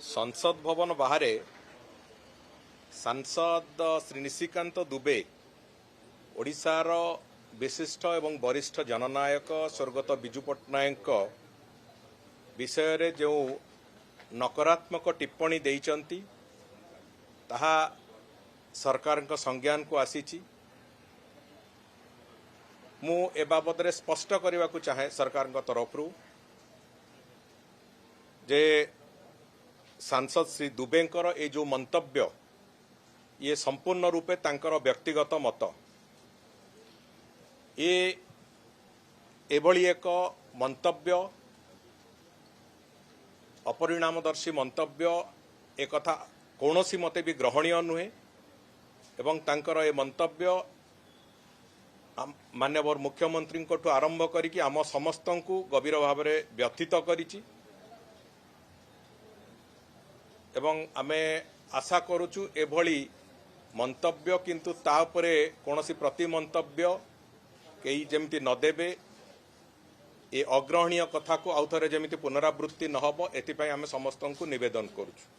संसद भवन बाहर सांसद श्री निशिकांत दुबे ओडिशार विशिष्ट एवं वरिष्ठ जननायक स्वर्गत बिजू पट्टनायक विषय रे जो नकारात्मक टिप्पणी देइचंती ताहा सरकार संज्ञान को आसीची। मु ए बाबद रे स्पष्ट करने को चाहे सरकार तरफ जे सांसद श्री दुबेंकर ए जो मंतव्य ये संपूर्ण रूपे तांकर व्यक्तिगत मत एभली एक मंतव्य अपरिणामदर्शी मंतव्य एक कथा कौनसी मते भी ग्रहणीय नुहे एवं तांकर ए मंतव्य माननीय मुख्यमंत्री को आरंभ करिकी आम समस्त को गभीर भाव में व्यथित करिछि एवं आमे आशा करुचु एभली मंतव्य किंतु तापरे कौनसी प्रति मंतव्य कई जमिति नदेबे ए अग्रहणीय कथा को आउ थे जमी पुनरावृत्ति नहब एथिपाई आमे समस्त को निवेदन करुचु।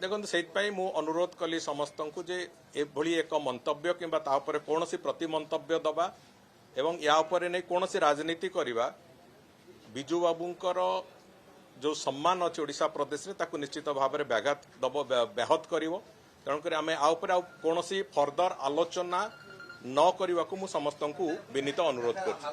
देखो से मु अनुरोध कली समस्त को जे एभली एक मंतव्य किंबा तापर कौनसी प्रति मंतव्य दबा एवं या उपरे नहीं कौनसी राजनीति करवा बिजू बाबूंकर जो सम्मान अच्छे ओडिशा प्रदेश रे ताकु निश्चित भाव में व्याघात दब व्याहत करिवो। तेणुकर आम कौन फर्दर आलोचना न करने को समस्त को विनीत अनुरोध कर।